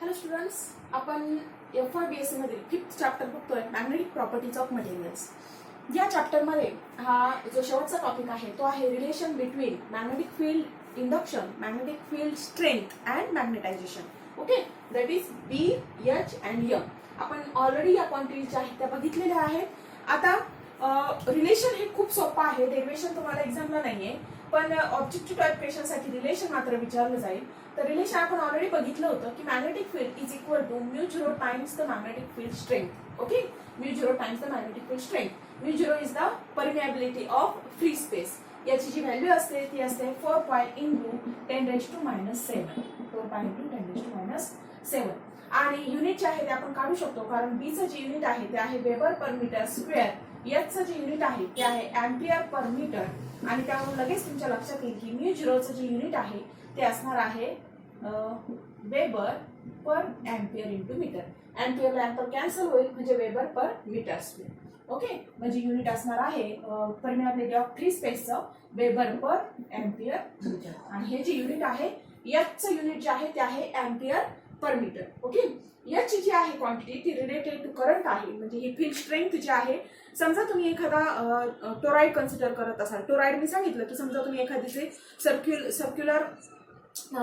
Hello students, आपण FY BSc मधील 5th chapter बघतोय, मॅग्नेटिक प्रॉपर्टीज ऑफ मटेरियल्स. या चॅप्टरमध्ये हा जो शेवटचा टॉपिक आहे तो आहे relation between magnetic field induction, magnetic field strength and magnetisation. Okay, that is B, H and M. आपण ऑलरेडी या क्वांटिटीज ज्या आहेत त्या बघितलेल्या आहेत. आता रिलेशन हे खूप सोपं आहे, डेरिव्हेशन तुम्हाला एक्झामला नाहीये, पण ऑब्जेक्टिव्ह टाइप क्वेश्चनसाठी रिलेशन मात्र विचारलं जाईल. तर रिलेशन आपण ऑलरेडी बघितलं होतं की magnetic field is equal to μ0 times the magnetic field strength. Okay, μ0 times the magnetic field strength. μ0 is the permeability of free space. याची जी व्हॅल्यू असते ती असते 4π × 10⁻⁷. 4π × 10⁻⁷. आणि युनिट जे आहे ते आपण काढू शकतो, कारण B चं जे युनिट आहे ते आहे weber per metre square. H चं जे युनिट आहे ते आहे एम्पियर पर मीटर. आणि त्यावरून लगेच तुमच्या लक्षात येईल की μ0 चं जे युनिट आहे ते असणार आहे weber per ampere into metre. Ampere ला एम्पियर कॅन्सल होईल म्हणजे weber per metre square. Okay, म्हणजे युनिट असणार आहे परमिएबिलिटी ऑफ फ्री स्पेसचं वेबर पर एम्पियर मीटर. आणि हे जे युनिट आहे H चं युनिट जे आहे ते आहे एम्पियर पर मीटर. ओके, याची जी आहे क्वांटिटी ती रिलेटेड टू करंट आहे, म्हणजे ही फील्ड स्ट्रेंथ जी आहे. समजा तुम्ही एखादा टोराइड कन्सिडर करत असाल. टोराइड मी सांगितलं की समजा तुम्ही एखादीचे सर्क्युलर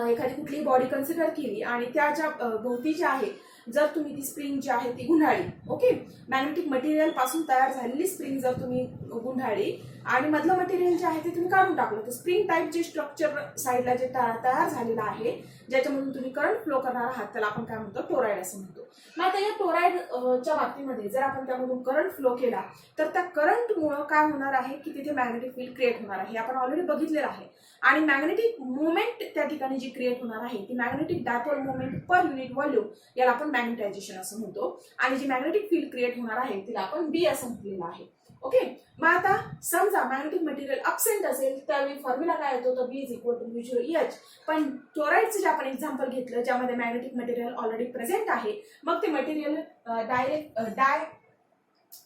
एखादी कुठलीही बॉडी कन्सिडर केली आणि त्याच्या भोवती जी आहे जर तुम्ही ती स्प्रिंग जी आहे ती गुंडाळली. ओके, मॅग्नेटिक मटेरियल पासून तयार झालेली स्प्रिंग जर तुम्ही गुंडाळली आणि मधलं मटेरियल जे आहे ते तुम्ही काढून टाकलं, तर स्प्रिंग टाईप जे स्ट्रक्चर साईडला जे तयार झालेलं आहे ज्याच्यामधून तुम्ही करंट फ्लो करणार आहात त्याला आपण काय म्हणतो, टोराइड असं म्हणतो. मग आता या टोराइडच्या बाबतीमध्ये जर आपण त्यामधून करंट फ्लो केला तर त्या करंटमुळं काय होणार आहे की तिथे मॅग्नेटिक फील्ड क्रिएट होणार आहे. आपण ऑलरेडी बघितलेलं आहे. आणि मॅग्नेटिक मुवमेंट त्या ठिकाणी जी क्रिएट होणार आहे ती magnetic dipole movement per unit volume, याला आपण मॅग्नेटायझेशन असं म्हणतो. आणि जी मॅग्नेटिक फील्ड क्रिएट होणार आहे तिला आपण B असं म्हटलेलं आहे. ओके, मग आता समजा मॅग्नेटिक मटेरियल अपसेंट असेल त्यावेळी फॉर्म्युला काय येतो, तर B = μ0H. पण क्लोराइडचं जे आपण एक्झाम्पल घेतलं ज्यामध्ये मॅग्नेटिक मटेरियल ऑलरेडी प्रेझेंट आहे, मग ते मटेरियल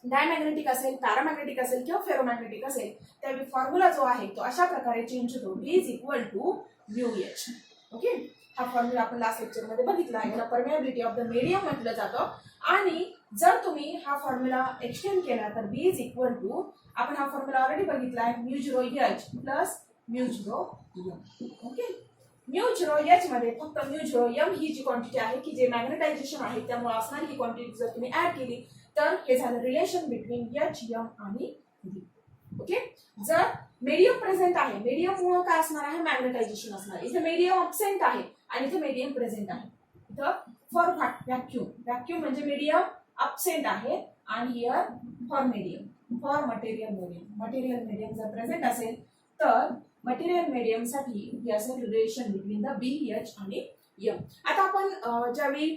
डायमॅग्नेटिक असेल, पॅरामॅग्नेटिक असेल किंवा फेरोमॅग्नेटिक असेल, त्यावेळी फॉर्म्युला जो आहे तो अशा प्रकारे चेंज होतो, B = μH. ओके, हा फॉर्म्युला आपण लास्ट लेक्चर मध्ये बघितला आहे. याला परमिएबिलिटी ऑफ द मीडियम म्हटलं जातं. आणि जर तुम्ही हा फॉर्म्युला एक्सटेंड केला तर B = आपण हा फॉर्म्युला ऑलरेडी बघितला आहे, μ0H plus μ0M. Okay, μ0H मध्ये फक्त μ0M ही जी क्वांटिटी आहे की जे मॅग्नेटायझेशन आहे त्यामुळे असणारी ही क्वांटिटी जर तुम्ही ऍड केली तर हे झालं रिलेशन बिटवीन H, M आणि B. ओके, जर मीडियम प्रेझेंट आहे, मीडियम मुळे काय असणार आहे, मॅग्नेटायझेशन असणार. इथे मीडियम अब्सेंट आहे आणि इथे मीडियम प्रेझेंट आहे. इथं फॉर व्हॅक्यूम म्हणजे मीडियम अब्सेंट आहे आणि हिअर फॉर मटेरियल मीडियम जर प्रेझेंट असेल तर मटेरियल मीडियम साठी ही असेल relation between the B, H आणि M. आता आपण ज्यावेळी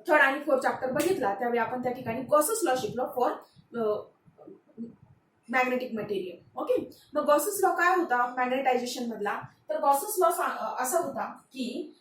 3rd आणि 4th चॅप्टर बघितला त्यावेळी आपण त्या ठिकाणी गॉसेस लॉ शिकलो फॉर मॅग्नेटिक मटेरियल. ओके, मग गॉसेस लॉ काय होता मॅग्नेटायझेशन मधला, तर गॉसेस लॉ असा होता की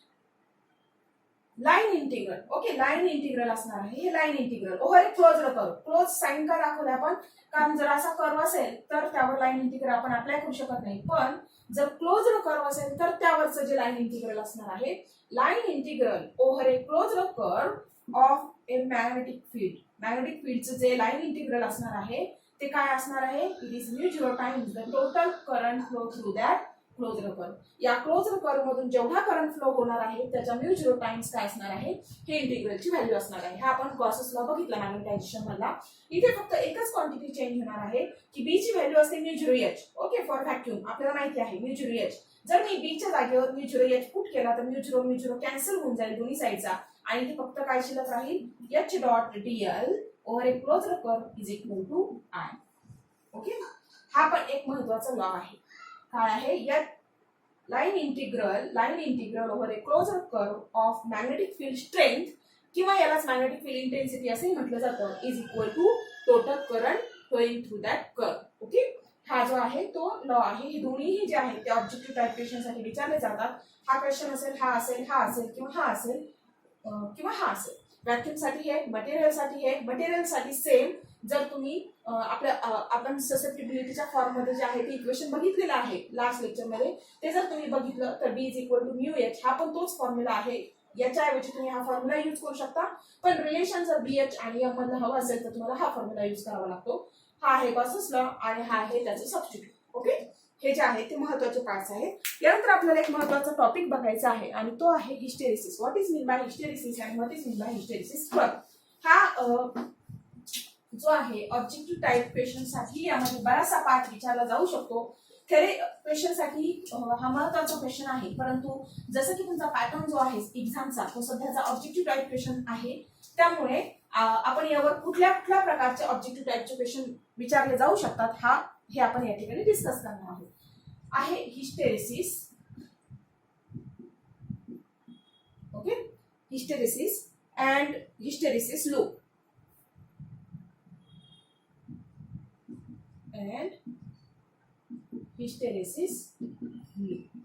line integral. Okay, line integral असणार आहे. हे line integral over a close sign का दाखवलं आपण, कारण जर असा कर्व असेल तर त्यावर लाईन इंटिग्रल आपण अप्लाय करू शकत नाही, पण जर क्लोज कर्व असेल तर त्यावरचं जे लाईन इंटिग्रल असणार आहे, line integral over a close curve of a magnetic फील्डचं जे लाईन इंटिग्रल असणार आहे ते काय असणार आहे, it is μ0 times the total current flow through that close curve. या क्लोज कर्व मधून जेवढा करंट फ्लो होणार आहे त्याच्या μ0 टाइम्स काय असणार आहे, हे इंटिग्रलची व्हॅल्यू असणार आहे. हा आपण गॉसेस लॉ बघितला मॅग्नेटायझेशन मधला. इथे फक्त एकच क्वांटिटी चेंज होणार आहे की B ची व्हॅल्यू असते μ0H. ओके, फॉर व्हॅक्यूम आपल्याला माहिती आहे μ0H. जर मी B च्या जागेवर μ0H पुट केला तर μ0 कॅन्सल होऊन जाईल दोन्ही साईडचा आणि इथे फक्त काय शिल्लक राहील, H.dl over a close curve is equal to I. Okay, हा पण एक महत्वाचा लॉ आहे. काय आहे, या line integral over a close curve of magnetic field strength किंवा यालाच मॅग्नेटिक फील्ड इंटेन्सिटी असे म्हटलं जातं, is equal to total current flowing through that curve. Okay, हा जो आहे तो लॉ आहे. हे दोन्हीही जे आहेत ते ऑब्जेक्टिव्ह टाइप क्वेश्चन साठी विचारले जातात. हा क्वेश्चन असेल, हा असेल किंवा हा असेल. व्हॅक्यूम साठी हे, मटेरियल साठी सेम. जर तुम्ही आपण ससेप्टिबिलिटीच्या फॉर्म मध्ये जे आहे ते इक्वेशन बघितलेलं आहे लास्ट लेक्चर मध्ये, ते जर तुम्ही बघितलं तर B = μH. हा पण तोच फॉर्म्युला आहे याच्याऐवजी तुम्ही हा फॉर्म्युला यूज करू शकता, पण रिलेशन जर BH आणि M मधला हवा असेल तर तुम्हाला हा फॉर्म्युला यूज करावा लागतो. हा आहे गॉसस लॉ आणि हा आहे त्याचं सबस्टिट्यूट. ओके, हे जे आहे ते महत्वाचे पार्ट्स आहेत. यानंतर आपल्याला एक महत्वाचा टॉपिक बघायचा आहे आणि तो आहे hysteresis. What is mean by hysteresis and what is mean by hysteresis work. हा जो आहे ऑब्जेक्टिव्ह टाईप क्वेश्चन साठी यामध्ये बराचसा पार्ट विचारला जाऊ शकतो. खरे क्वेश्चन साठी हा महत्वाचा क्वेश्चन आहे, परंतु जसं की तुमचा पॅटर्न जो आहे एक्झामचा तो सध्याचा ऑब्जेक्टिव्ह टाईप क्वेश्चन आहे, त्यामुळे आपण यावर कुठल्या कुठल्या प्रकारचे ऑब्जेक्टिव्ह टाईपचे क्वेश्चन विचारले जाऊ शकतात हे आपण या ठिकाणी डिस्कस करणार आहोत. आहे hysteresis. Okay, hysteresis and hysteresis loop and hysteresis loop.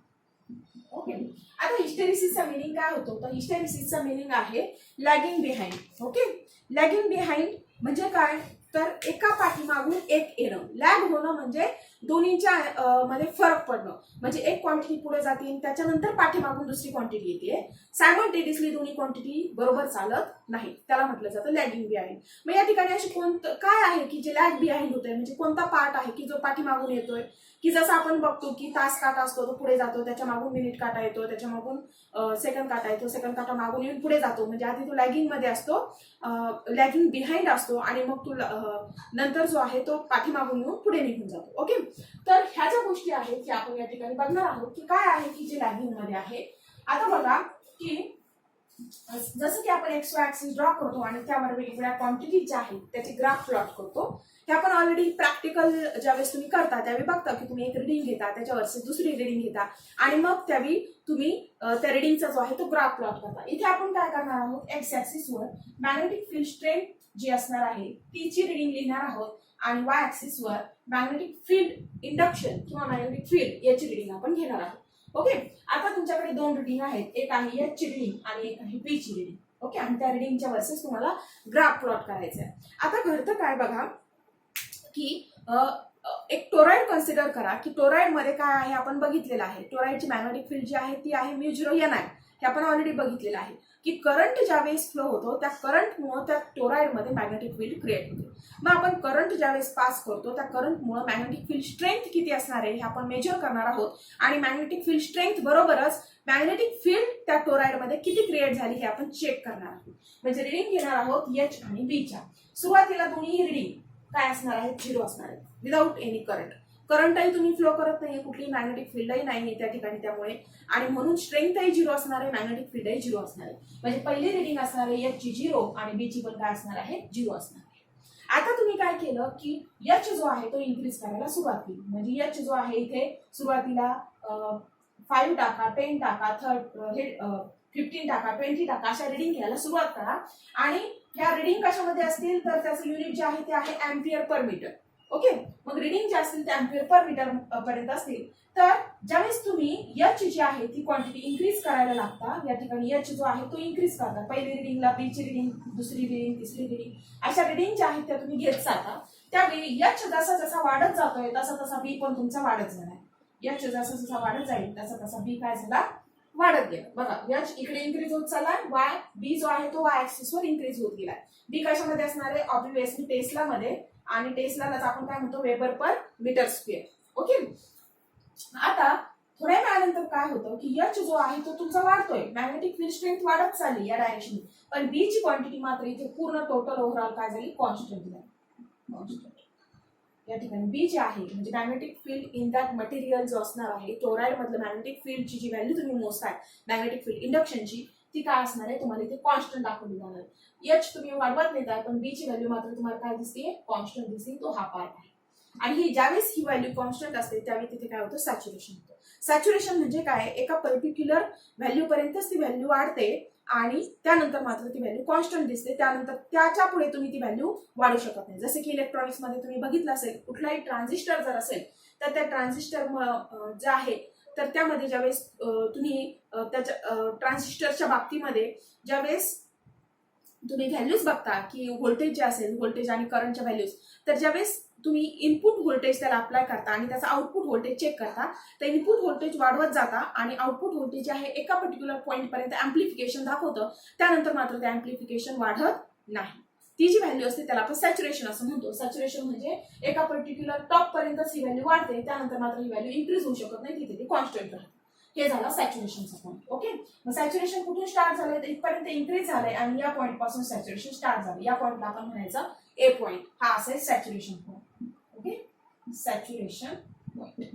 Okay, आता हिस्टेरिसिसचा मीनिंग काय होतो तर हिस्टेरिसिसचा मीनिंग आहे lagging behind. Okay, lagging behind म्हणजे काय तर एका पाठीमागून एक येणं. लॅग होणं म्हणजे दोन्हीच्या मध्ये फरक पडणं, म्हणजे एक क्वांटिटी पुढे जाते त्याच्यानंतर पाठीमागून दुसरी क्वांटिटी येते. सायमल्टेनियसली दोन्ही क्वांटिटी बरोबर चालत नाही, त्याला म्हटलं जातं लॅगिंग बिहाइंड. मग या ठिकाणी अशी काय आहे की जे लॅग बिहाइंड होतंय, म्हणजे कोणता पार्ट आहे की जो पाठीमागून येतोय, की जसं आपण बघतो की तास काटा असतो तो पुढे जातो, त्याच्या मागून मिनिट काटा येतो, त्याच्या मागून सेकंड काटा येतो, सेकंड काटा मागून येऊन पुढे जातो. म्हणजे आधी तो लॅगिंग मध्ये असतो, लॅगिंग बिहाइंड असतो आणि मग तो नंतर जो आहे तो पाठीमागून येऊन पुढे निघून जातो. ओके, तर ह्या ज्या गोष्टी आहेत की आपण या ठिकाणी बघणार आहोत की काय आहे की जे लॅगिंग मध्ये आहे. आता बघा की जसं की आपण एक्स वाय ऍक्सिस ड्रॉ करतो आणि त्यावर वेगवेगळ्या क्वांटिटी ज्या आहेत त्याची ग्राफ प्लॉट करतो. हे आपण ऑलरेडी प्रॅक्टिकल ज्यावेळेस तुम्ही करता त्यावेळी बघता की तुम्ही एक रिडिंग घेता, त्याच्यावरची दुसरी रिडिंग घेता आणि मग त्यावेळी तुम्ही त्या रिडिंगचा जो आहे तो ग्राफ प्लॉट करता. इथे आपण काय करणार आहोत, एक्स ऍक्सिसवर मॅग्नेटिक फील्ड स्ट्रेंथ जी असणार आहे तिची रिडिंग लिहिणार आहोत आणि वाय ऍक्सिसवर मॅग्नेटिक फील्ड इंडक्शन किंवा मॅग्नेटिक फील्ड याची रिडिंग आपण घेणार आहोत. ओके, आता तुमच्याकडे दोन रिडिंग आहेत, एक आहे एच ची रिडिंग आणि एक आहे बी ची रिडिंग. ओके, आणि त्या रिडिंगच्या वर्सेस तुम्हाला ग्राफ प्लॉट करायचा आहे. आता घडतं काय बघा की एक टोरॉइड कन्सिडर करा की टोरॉइड मध्ये काय आहे आपण बघितलेलं आहे. टोरॉइडची मॅग्नेटिक फील्ड जी आहे ती आहे μ0 Ni. हे आपण ऑलरेडी बघितलेलं आहे की करंट ज्यावेळेस फ्लो होतो त्या करंटमुळे त्या टोरॉइडमध्ये मॅग्नेटिक फील्ड क्रिएट होते. मग आपण करंट ज्यावेळेस पास करतो त्या करंटमुळे मॅग्नेटिक फील्ड स्ट्रेंथ किती असणार आहे हे आपण मेजर करणार आहोत आणि मॅग्नेटिक फील्ड स्ट्रेंथ बरोबरच मॅग्नेटिक फील्ड त्या टोरॉइडमध्ये किती क्रिएट झाली हे आपण चेक करणार आहोत. म्हणजे रिडिंग घेणार आहोत एच आणि बीच्या. सुरुवातीला दोन्ही रिडिंग काय असणार आहे, 0 असणार आहे विदाउट एनी करंट. करंटही तुम्ही फ्लो करत नाहीये, कुठली मॅग्नेटिक फील्डही नाहीये त्या ठिकाणी, त्यामुळे आणि म्हणून स्ट्रेंथही 0 असणार आहे, मॅग्नेटिक फील्डही 0 असणार आहे. म्हणजे पहिली रिडिंग असणार आहे एच ची 0 आणि बी ची पण काय असणार आहे 0 असणार आहे. आता तुम्ही काय केलं की एच जो आहे तो इन्क्रीज करायला सुरुवात केली. म्हणजे एच जो आहे इथे सुरुवातीला 5 टाका, 10 टाका, 15 टाका, 20 टाका अशा रिडिंग घ्यायला सुरुवात करा. आणि ह्या रिडिंग कशामध्ये असतील तर त्याचं युनिट जे आहे ते आहे अँपियर पर मीटर. ओके, मग रिडिंग जे असतील ते अँपियर पर मीटर पर्यंत असतील. तर ज्यावेळेस तुम्ही एच जी आहे ती क्वांटिटी इन्क्रीज करायला लागता, या ठिकाणी एच जो आहे तो इन्क्रीज करता. पहिली रिडिंगला बी ची रिडिंग, दुसरी रिडिंग, तिसरी रिडिंग अशा रिडिंग ज्या आहेत त्या तुम्ही घेत जाता. त्यावेळी एच जसा जसा वाढत जातोय तसा तसा बी पण तुमचा वाढत जाणार. एच जसा जसा वाढत जाईल तसा तसा बी काय झाला वाढत गेला. बघा एच इकडे इन्क्रीज होत चाललाय, वाय बी जो आहे तो वाय ऍक्सिस वर इन्क्रीज होत गेलाय. बी कशामध्ये असणार आहे ऑब्व्हियसली टेस्ला मध्ये, आणि टेस्लालाच आपण काय म्हणतो weber per metre square. Okay, आता थोड्या वेळानंतर काय होतं की एच जो आहे तो तुमचा वाढतोय, मॅग्नेटिक फील्ड स्ट्रेंथ वाढत चालली या डायरेक्शन, पण बी ची क्वांटिटी मात्र इथे पूर्ण टोटल ओव्हरऑल काय झाली कॉन्स्टंट झाली. या ठिकाणी बी जे आहे म्हणजे magnetic field in that material जो असणार आहे टोराइड मधलं मॅग्नेटिक फील्डची जी व्हॅल्यू तुम्ही मोजताय मॅग्नेटिक फील्ड इंडक्शनची ती काय असणार आहे तुम्हाला इथे कॉन्स्टंट दाखवली जाणार. एच तुम्ही वाढवत नेताय पण बी ची व्हॅल्यू मात्र तुम्हाला काय दिसते कॉन्स्टंट दिसते, तो हा पार्ट आहे. आणि ही ज्यावेळेस ही व्हॅल्यू कॉन्स्टंट असते त्यावेळी तिथे काय होतं सॅच्युरेशन होतं. सॅच्युरेशन म्हणजे काय एका पर्टिक्युलर व्हॅल्यू पर्यंतच ती व्हॅल्यू वाढते आणि त्यानंतर मात्र ती व्हॅल्यू कॉन्स्टंट दिसते, त्यानंतर त्याच्या पुढे तुम्ही ती व्हॅल्यू वाढू शकत नाही. जसे की इलेक्ट्रॉनिक्स मध्ये तुम्ही बघितलं असेल कुठलाही ट्रान्झिस्टर जर असेल तर त्या ट्रान्झिस्टर जे आहे तर त्यामध्ये ज्यावेळेस तुम्ही त्याच्या ट्रान्झिस्टरच्या बाबतीमध्ये ज्यावेळेस तुम्ही व्हॅल्यूज बघता की व्होल्टेज जे असेल व्होल्टेज आणि करंटच्या व्हॅल्यूज, तर ज्यावेळेस तुम्ही इनपुट व्होल्टेज त्याला अप्लाय करता आणि त्याचा आउटपुट व्होल्टेज चेक करता, तर इनपुट व्होल्टेज वाढवत जाता आणि आउटपुट व्होल्टेज जे आहे एका पर्टिक्युलर पॉईंट पर्यंत अँप्लिफिकेशन दाखवतं, त्यानंतर मात्र ते अँप्लिफिकेशन वाढत नाही. ती जी व्हॅल्यू असते त्याला आपण सॅच्युरेशन असं म्हणतो. सॅच्युरेशन म्हणजे एका पर्टिक्युलर टॉप पर्यंतच ही व्हॅल्यू वाढते, त्यानंतर मात्र ही व्हॅल्यू इन्क्रीज होऊ शकत नाही, तिथे ती कॉन्स्टंट राहते. हे झालं सॅच्युरेशनचा पॉईंट. ओके, मग सॅच्युरेशन कुठून स्टार्ट झालंय तर इथपर्यंत इन्क्रीज झालंय आणि या पॉईंट पासून सॅच्युरेशन स्टार्ट झालं. या पॉईंटला आपण म्हणायचं ए पॉईंट. हा असेल saturation point. Okay, saturation point.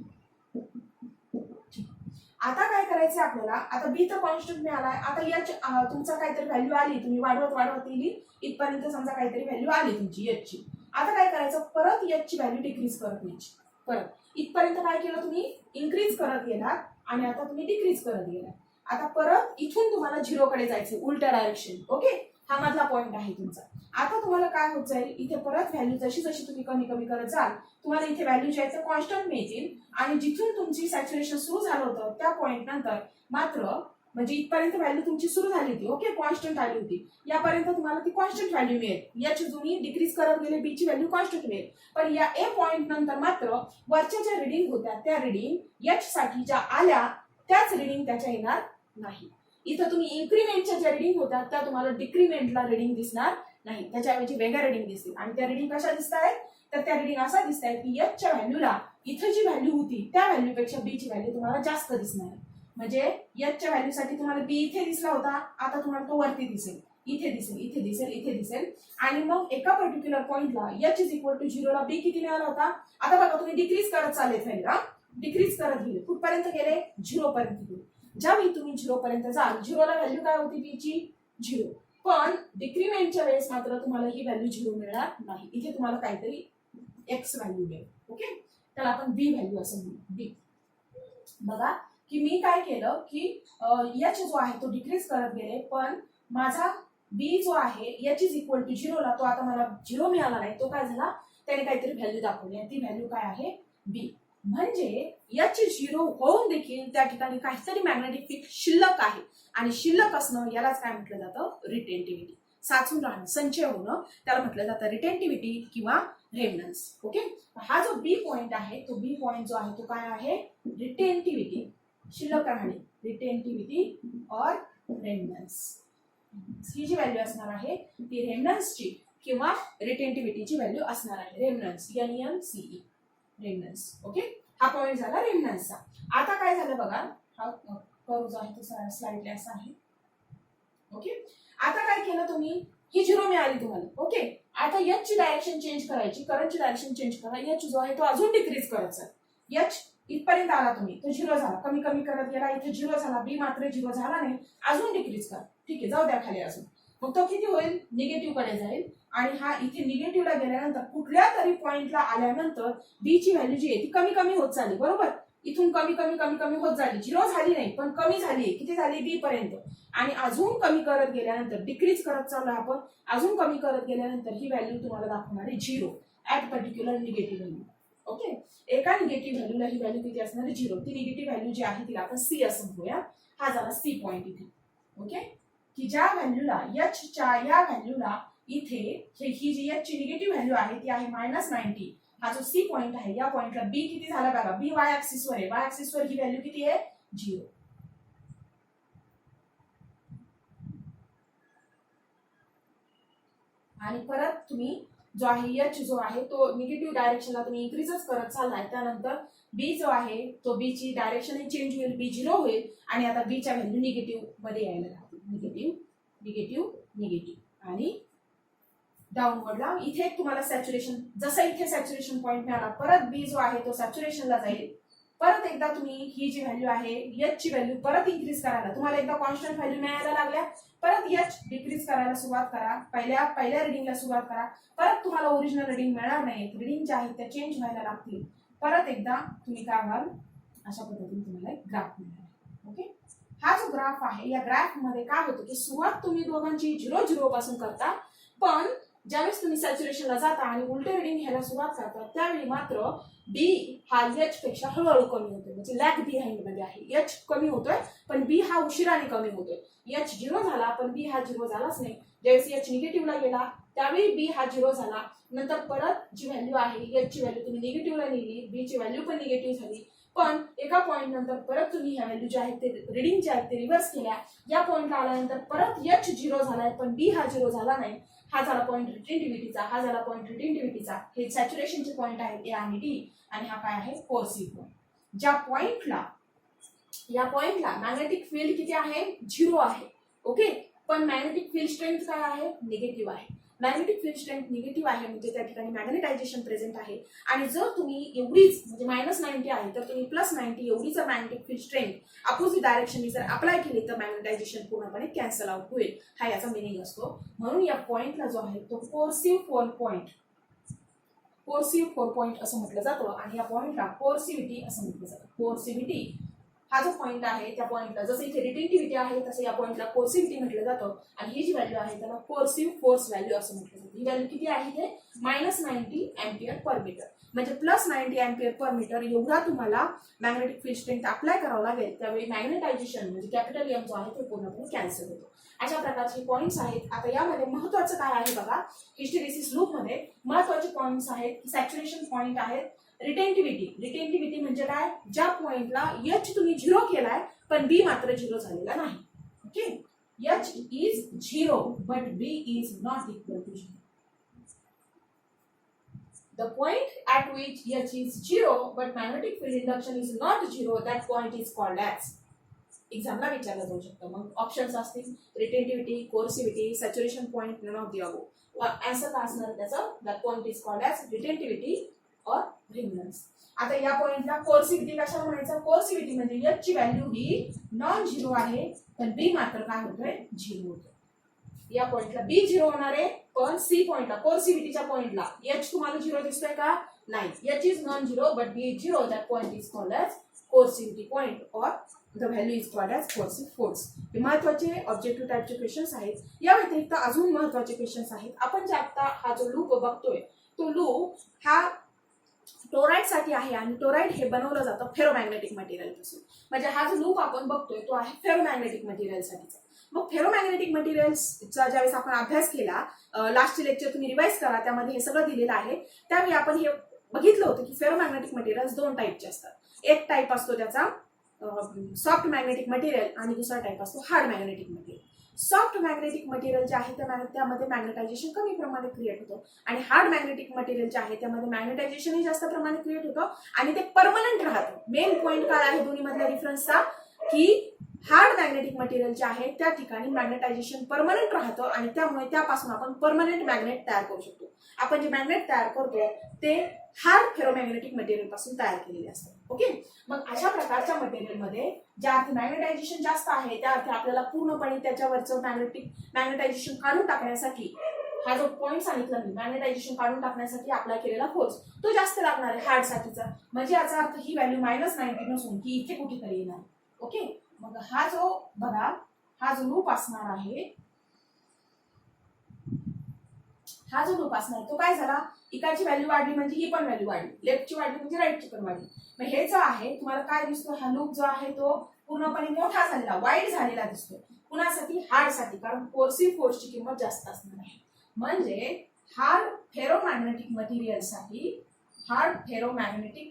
आता काय करायचं आपल्याला, आता बी तर कॉन्स्टंट मिळालाय, आता एच तुमचा काहीतरी व्हॅल्यू आली, तुम्ही वाढवत वाढवत येईल इथपर्यंत समजा काहीतरी व्हॅल्यू आली तुमची एच ची. आता काय करायचं, परत एच ची व्हॅल्यू डिक्रीज करत न्यायची. परत इथपर्यंत काय केलं तुम्ही, इन्क्रीज करत गेलात आणि आता तुम्ही डिक्रीज करत गेलात. आता परत इथून तुम्हाला झिरोकडे जायचं, उलट्या डायरेक्शन. ओके, हा मधला पॉईंट आहे तुमचा. आता तुम्हाला काय होत जाईल, इथे परत व्हॅल्यू जशी जशी तुम्ही कमी कमी करत जाल, तुम्हाला इथे व्हॅल्यू जे आहेत कॉन्स्टंट मिळतील आणि जिथून तुमची सॅच्युरेशन सुरू झालं होतं त्या पॉईंट नंतर मात्र म्हणजे इथपर्यंत व्हॅल्यू तुमची सुरू झाली होती, ओके, कॉन्स्टंट आली होती, यापर्यंत तुम्हाला ती कॉन्स्टंट व्हॅल्यू मिळेल. याची जुनी डिक्रीज करत गेले बी ची व्हॅल्यू कॉन्स्टंट मिळेल. पण या ए पॉईंट नंतर मात्र वरच्या ज्या रिडिंग होत्या त्या रिडिंग एच साठी ज्या आल्या त्याच रिडिंग त्याच्या येणार नाही. इथं तुम्ही इन्क्रीमेंटच्या ज्या रिडिंग होत्या त्या तुम्हाला डिक्रीमेंटला रिडिंग दिसणार नाही, त्याच्याऐवजी वेगळ्या रिडिंग दिसतील. आणि त्या रिडिंग कशा दिसत आहेत, तर त्या रिडिंग असा दिसत आहेत की एचच्या व्हॅल्यूला इथं जी व्हॅल्यू होती त्या व्हॅल्यूपेक्षा बी ची व्हॅल्यू तुम्हाला जास्त दिसणार आहे. म्हणजे एचच्या व्हॅल्यूसाठी तुम्हाला बी इथे दिसला होता, आता तुम्हाला तो वरती दिसेल, इथे दिसेल, इथे दिसेल, इथे दिसेल. आणि मग एका पर्टिक्युलर पॉईंटला एच इज इक्वल टू 0 ला बी किती मिळाला होता. आता बघा तुम्ही डिक्रीज करत चालले व्हॅल्यू, डिक्रीज करत गेले, कुठपर्यंत गेले, 0 पर्यंत गेले. ज्यावेळी तुम्ही 0 पर्यंत जाल, 0 ला व्हॅल्यू काय होती बी ची 0, पण डिक्रीमेंटच्या वेळेस मात्र तुम्हाला ही व्हॅल्यू 0 मिळणार नाही. इथे तुम्हाला काहीतरी एक्स व्हॅल्यू मिळेल. ओके, त्याला आपण बी व्हॅल्यू असं म्हणू. बी बघा की मी काय केलं की एच जो आहे तो डिक्रीज करत गेले, पण माझा बी जो आहे एच इज इक्वल टू 0 ला तो आता मला 0 मिळाला नाही, तो काय झाला, त्याने काहीतरी व्हॅल्यू दाखवली आणि ती व्हॅल्यू काय आहे, बी. म्हणजे एच 0 होऊन देखील त्या ठिकाणी काहीतरी मॅग्नेटिक फील्ड शिल्लक आहे आणि शिल्लक असणं यालाच काय म्हटलं जातं, रिटेंटिव्हिटी. साचून राहणं, संचय होणं, त्याला म्हटलं जातं रिटेंटिव्हिटी किंवा रेमनन्स. ओके, हा जो बी पॉइंट आहे तो बी पॉइंट जो आहे तो काय आहे, रिटेंटिव्हिटी, शिल्लक राहणे, रिटेंटिव्हिटी और रेमनन्स. ही जी व्हॅल्यू असणार आहे ती रेमनन्सची किंवा रिटेंटिव्हिटीची व्हॅल्यू असणार आहे. रेमनन्स, NNCE, रेमनन्स. ओके, हा पॉइंट झाला रेमनन्सचा. आता काय झालं बघा, हा कर्व जो आहे तो स्लाइडली असा आहे. ओके, आता काय केलं तुम्ही, ही 0 मिळाली तुम्हाला. ओके, आता एच ची डायरेक्शन चेंज करायची, करंटची डायरेक्शन चेंज करा. एच जो आहे तो अजून डिक्रीज करत चाल. एच इथपर्यंत आला तुम्ही, तो 0 झाला, कमी कमी करत गेला, इथे 0 झाला, बी मात्र 0 झाला नाही, अजून डिक्रीज करा. ठीक आहे, जाऊ द्या खाली अजून. मग तो किती होईल, निगेटिव्ह कडे जाईल आणि हा इथे निगेटिव्हला गेल्यानंतर कुठल्या तरी पॉइंटला आल्यानंतर बी ची व्हॅल्यू जी आहे ती कमी कमी होत चालली. बरोबर, इथून कमी कमी कमी कमी होत झाली, 0 झाली नाही पण कमी झाली. किती झाली, बी पर्यंत. आणि अजून कमी करत गेल्यानंतर डिक्रीज करत चाललो आपण, अजून कमी करत गेल्यानंतर ही व्हॅल्यू तुम्हाला दाखवणार आहे 0 at particular negative value. Okay, एका निगेटिव्ह व्हॅल्यूला ही व्हॅल्यू किती असणार आहे, 0. ती निगेटिव्ह व्हॅल्यू जी आहे तिला आपण सी असं म्हणूया. हा झाला सी पॉइंट इथे. ओके, की ज्या व्हॅल्यूला एच च्या या व्हॅल्यूला इथे ही जी एच ची निगेटिव्ह व्हॅल्यू आहे ती आहे -90. हा जो सी पॉइंट आहे या पॉइंटला बी किती झाला बघा, बी वाय ऍक्सिस वर आहे, वाय ऍक्सिस वर ही व्हॅल्यू किती आहे, 0. आणि परत तुम्ही जो आहे एच जो आहे तो निगेटिव्ह डायरेक्शनला तुम्ही इन्क्रीजच करत चाललाय, त्यानंतर बी जो आहे तो बी ची डायरेक्शन चेंज होईल, बी 0 होईल आणि आता बी च्या व्हॅल्यू निगेटिव्ह मध्ये यायला लागतील. निगेटिव्ह निगेटिव्ह निगेटिव्ह आणि डाऊनवर्डला इथे तुम्हाला सॅच्युरेशन, जसं इथे सॅच्युरेशन पॉईंट मिळाला, परत बी जो आहे तो सॅच्युरेशनला जाईल. परत एकदा तुम्ही ही जी व्हॅल्यू आहे एच ची व्हॅल्यू परत इन्क्रीज करायला, तुम्हाला एकदा कॉन्स्टंट व्हॅल्यू मिळायला लागल्या, परत एच डिक्रीज करायला सुरुवात करा, पहिल्या रिडिंगला सुरुवात करा. परत तुम्हाला ओरिजिनल रिडिंग मिळणार नाही, रिडिंग ज्या आहेत त्या चेंज व्हायला लागतील. परत एकदा तुम्ही काय व्हाल, अशा पद्धतीने तुम्हाला एक ग्राफ मिळणार. ओके, हा जो ग्राफ आहे या ग्राफ मध्ये काय होतं की सुरुवात तुम्ही दोघांची 0-0 पासून करता, पण ज्यावेळेस तुम्ही सॅच्युरेशनला जाता आणि उलटे रिडिंग घ्यायला सुरुवात करता त्यावेळी मात्र बी हा एच पेक्षा हळूहळू कमी होतोय, म्हणजे लॅग बिहाइंड मध्ये आहे. एच कमी होतोय पण बी हा उशिराने कमी होतोय. एच 0 झाला पण बी हा 0 झालाच नाही. ज्यावेळेस एच निगेटिव्हला गेला त्यावेळी बी हा 0 झाला. नंतर परत जी व्हॅल्यू आहे एच ची व्हॅल्यू तुम्ही निगेटिव्हला नेली, बी ची व्हॅल्यू पण निगेटिव्ह झाली. पण एका पॉईंट नंतर परत तुम्ही ह्या व्हॅल्यू ज्या आहेत ते रिडिंग जे आहेत ते रिव्हर्स केल्या. या पॉईंटला आल्यानंतर परत एच 0 झालाय पण बी हा 0 झाला नाही. हा झाला पॉईंट रिटेंटिव्हिटीचा, हा झाला पॉईंट रिटेंटिव्हिटीचा. हे सॅच्युरेशनचे पॉईंट आहेत ए आणि डी, आणि हा काय आहे कोर्सिव्ह पॉईंट. ज्या पॉईंटला या पॉइंटला मॅग्नेटिक फील्ड किती आहे 0 आहे. ओके, पण मॅग्नेटिक फील्ड स्ट्रेंथ काय आहे निगेटिव्ह आहे. मॅग्नेटिक फील्ड स्ट्रेंथ निगेटिव्ह आहे म्हणजे त्या ठिकाणी मॅग्नेटायझेशन प्रेझेंट आहे. आणि जर तुम्ही एवढीच म्हणजे -90 आहे तर तुम्ही +90 एवढीच मॅग्नेटिक फील्ड स्ट्रेंथ अपोजिट डायरेक्शननी जर अप्लाय केली तर मॅग्नेटायझेशन पूर्णपणे कॅन्सल आउट होईल. हा याचा मिनिंग असतो. म्हणून या पॉइंटला जो आहे तो कोर्सिव्ह फोर पॉईंट असं म्हटलं जातं. आणि या पॉइंटला कोर्सिव्हिटी असं म्हटलं जातं. कोर्सिव्हिटी हा जो पॉईंट आहे त्या पॉईंटला जसं इथे रिटेंटिव्हिटी आहे तसं या पॉईंटला कोर्सिव्हिटी म्हटलं जातं. आणि ही जी व्हॅल्यू आहे त्याला कोर्सिव्ह फोर्स व्हॅल्यू असं म्हटलं जातं. ही व्हॅल्यू किती आहे ते -90 अँपिअर पर मीटर. म्हणजे +90 अँपिअर पर मीटर एवढा तुम्हाला मॅग्नेटिक फील्ड स्ट्रेंथ अप्लाय करावं लागेल. त्यावेळी मॅग्नेटायझेशन म्हणजे कॅपिटल एम जो आहे तो पूर्णपणे कॅन्सल होतो. अशा प्रकारचे पॉईंट्स आहेत. आता यामध्ये महत्वाचं काय आहे बघा, हिस्टेरिसिस लूप मध्ये महत्वाचे पॉईंट्स आहेत. सॅच्युरेशन पॉईंट आहेत. रिटेंटिव्हिटी म्हणजे काय, ज्या पॉइंटला एच तुम्ही 0 केलाय पण बी मात्र 0 झालेला नाही. Okay, H is 0 but B is not equal to 0. The point at which H is 0 but magnetic field induction is not 0, that point is called as. एक्झामला विचारलं जाऊ शकतं. मग ऑप्शन्स असतील retentivity, coercivity, saturation point, none of the above. Answer काय असणार त्याचं, that point is called as retentivity और रिमनन्स. आता या पॉइंटला कोर्सिव्हिटी कशाला म्हणायचं, कोर्सिव्हिटी म्हणजे एच ची व्हॅल्यू ही नॉन 0 आहे पण बी मात्र काय होतोय 0 होतोय. या पॉइंटला बी 0 होणार आहे पण सी पॉइंटला कोर्सिव्हिटीच्या पॉइंटला एच तुम्हाला 0 दिसतोय का नाही. H is non 0 but B is 0, that point is called as coercivity point और the value is called as coercive force. हे महत्वाचे ऑब्जेक्टिव्ह टाइपचे क्वेश्चन्स आहेत. या व्यतिरिक्त अजून महत्वाचे क्वेश्चन्स आहेत. आपण जे आता हा जो लूप बघतोय तो लूप हा टोराइड साठी आहे आणि टोराइड हे बनवलं जातं फेरोमॅग्नेटिक मटेरियल पासून. म्हणजे हा जो लूप आपण बघतोय तो आहे फेरोमॅग्नेटिक मटेरियल साठीचा. मग फेरोमॅग्नेटिक मटेरियल्सचा ज्यावेळेस आपण अभ्यास केला, लास्टचे लेक्चर तुम्ही रिवाइज करा, त्यामध्ये हे सगळं दिलेलं आहे. त्यावेळी आपण हे बघितलं होतं की फेरोमॅग्नेटिक मटेरियल्स 2 टाईपचे असतात. एक टाईप असतो त्याचा सॉफ्ट मॅग्नेटिक मटेरियल आणि दुसरा टाईप असतो hard magnetic material. Soft magnetic material जे आहे त्यामध्ये मॅग्नेटायझेशन कमी प्रमाणात क्रिएट होतं आणि हार्ड मॅग्नेटिक मटेरियल जे आहे त्यामध्ये मॅग्नेटायझेशनही जास्त प्रमाणात क्रिएट होतं आणि ते परमनंट राहतं. मेन पॉईंट काय आहे दोन्ही मधल्या डिफरन्सचा, की हार्ड मॅग्नेटिक मटेरियल जे आहे त्या ठिकाणी मॅग्नेटायझेशन परमनंट राहतं आणि त्यामुळे त्यापासून आपण परमनंट मॅग्नेट तयार करू शकतो. आपण जे मॅग्नेट तयार करतो ते हार्ड फेरोमॅग्नेटिक मटेरियल पासून तयार केलेले असतात. ओके, मग अशा प्रकारच्या मटेरियलमध्ये ज्या अर्थी मॅग्नेटायझेशन जास्त आहे त्या अर्थी आपल्याला पूर्णपणे त्याच्यावरचं मॅग्नेटायझेशन काढून टाकण्यासाठी हा जो पॉईंट सांगितला मी, मॅग्नेटायझेशन काढून टाकण्यासाठी अप्लाय केलेला फोर्स तो जास्त लागणार आहे हार्ड साठीचा. म्हणजे याचा अर्थ ही व्हॅल्यू -90 नसून ही इथे कुठेतरी येणार. ओके, मग हा जो बघा हा जो लूप असणार आहे, हा जो लूप असणार तो काय झाला, इकडची व्हॅल्यू वाढली म्हणजे ही पण व्हॅल्यू वाढली, लेफ्टची वाढली म्हणजे राईटची पण वाढली. मग हे जो आहे तुम्हाला काय दिसतो, हा लूप जो आहे तो पूर्णपणे मोठा झालेला, वाईड झालेला दिसतो. कुणासाठी, हार्ड साठी, कारण कोर्सिव्ह फोर्सची किंमत जास्त असणार आहे. म्हणजे हार्ड फेरोमॅग्नेटिक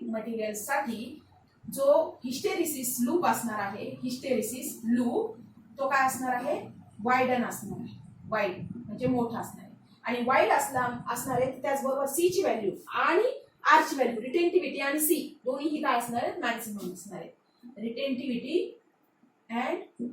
मटेरियल साठी जो हिस्टेरिसिस लूप असणार आहे, हिस्टेरिसिस लूप तो काय असणार आहे, वाईडन असणार आहे. वाईड म्हणजे मोठा असणार आहे आणि वाईड असणार आहे. त्याचबरोबर सी ची व्हॅल्यू आणि आर ची व्हॅल्यू, रिटेंटिव्हिटी आणि सी दोन्हीही काय असणार आहेत, मॅक्सिमम असणार आहे. रिटेंटिव्हिटी अँड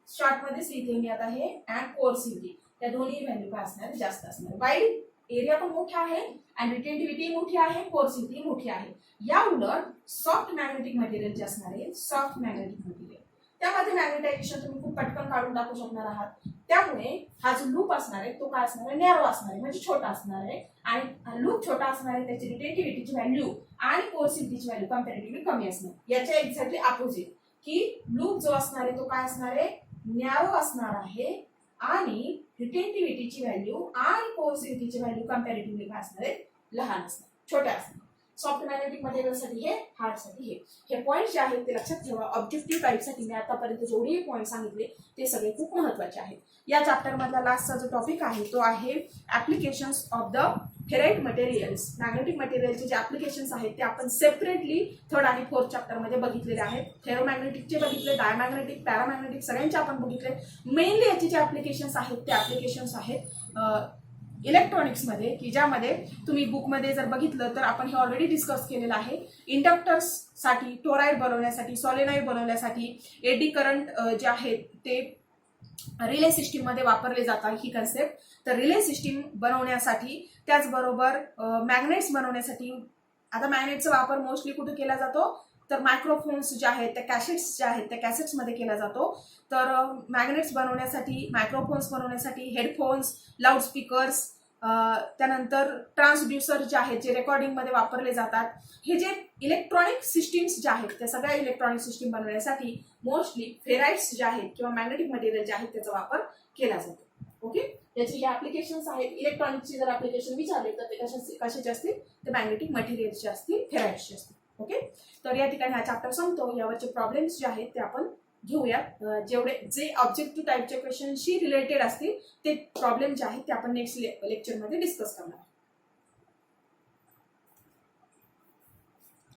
शॉर्ट मध्ये सी इथे आता हे अँड कोर्सिव्हिटी, त्या दोन्ही व्हॅल्यू काय असणार आहे, जास्त असणार. वाईड एरिया पण मोठा आहे आणि रिटेंटिव्हिटी मोठी आहे, कोर्सिव्हिटी मोठी आहे. या उलट सॉफ्ट मॅग्नेटिक मटेरियल जे असणार आहे, सॉफ्ट मॅग्नेटिक मटेरियल त्यामध्ये मॅग्नेटायझेशन तुम्ही खूप पटकन काढून टाकू शकणार आहात. त्यामुळे हा जो लूप असणार आहे तो काय असणार आहे, नॅरो असणार आहे म्हणजे छोटा असणार आहे. आणि लूप छोटा असणार आहे त्याची रिटेंटिव्हिटीची व्हॅल्यू आणि कोर्सिव्हिटीची व्हॅल्यू कंपॅरेटिव्हली कमी असणार. याच्या एक्झॅक्टली अपोजिट, की लूप जो असणार आहे तो काय असणार आहे, नॅरो असणार आहे आणि रिटेंटिव्हिटीची व्हॅल्यू आणि कोर्सिव्हिटीची व्हॅल्यू कंपॅरेटिव्हली काय असणार आहे, लहान असणार, छोट्या असणार. सॉफ्ट मॅग्नेटिक मटेरियलसाठी हे, हार्डसाठी हे पॉईंट जे आहेत ते लक्षात ठेवा. ऑब्जेक्टिव्ह टाईपसाठी मी आतापर्यंत जेवढेही पॉईंट सांगितले ते सगळे खूप महत्त्वाचे आहेत. या चॅप्टर मधला लास्टचा जो टॉपिक आहे तो आहे applications of the ferrite materials. Magnetic मटेरियलचे जे ऍप्लिकेशन्स आहेत ते आपण सेपरेटली 3rd आणि 4th चॅप्टर मध्ये बघितलेले आहेत. फेरोमॅग्नेटिकचे बघितले, डायमॅग्नेटिक, पॅरामॅग्नेटिक सगळ्यांचे आपण बघितले. मेनली याचे जे ऍप्लिकेशन्स आहेत ते ऍप्लिकेशन्स आहेत इलेक्ट्रॉनिक्समध्ये, की ज्यामध्ये तुम्ही बुकमध्ये जर बघितलं तर आपण हे ऑलरेडी डिस्कस केलेलं आहे. इंडक्टर्ससाठी, टोराइड बनवण्यासाठी, सॉलेनॉइड बनवण्यासाठी, एडी करंट जे आहेत ते रिले सिस्टीम मध्ये वापरले जातात ही कन्सेप्ट. तर रिले सिस्टीम बनवण्यासाठी, त्याचबरोबर मॅग्नेट्स बनवण्यासाठी, आता मॅग्नेटचा वापर मोस्टली कुठे केला जातो तर मायक्रोफोन्स जे आहेत त्या कॅसेट्स जे आहेत त्या कॅसेट्समध्ये केला जातो. तर मॅग्नेट्स बनवण्यासाठी, मायक्रोफोन्स बनवण्यासाठी, हेडफोन्स, लाऊडस्पीकर्स, त्यानंतर ट्रान्सड्युसर जे आहेत जे रेकॉर्डिंगमध्ये वापरले जातात, हे जे इलेक्ट्रॉनिक सिस्टीम्स जे आहेत त्या सगळ्या इलेक्ट्रॉनिक सिस्टीम बनवण्यासाठी मोस्टली फेराइट्स जे आहेत किंवा मॅग्नेटिक मटेरियल जे आहेत त्याचा वापर केला जातो. ओके, याचे हे ऍप्लिकेशन्स आहेत. इलेक्ट्रॉनिकचे जर ऍप्लिकेशन विचारले तर ते कशाचे असतील, ते मॅग्नेटिक मटेरियलचे असतील, फेराइट्सचे असतील. ओके, तर या ठिकाणी हा चॅप्टर संपतो. यावरचे प्रॉब्लेम्स जे आहेत ते आपण घेऊयात. जे ऑब्जेक्टिव्ह टाईपचे क्वेश्चनशी रिलेटेड असतील ते प्रॉब्लेम जे आहेत ते आपण नेक्स्ट लेक्चरमध्ये डिस्कस करणार.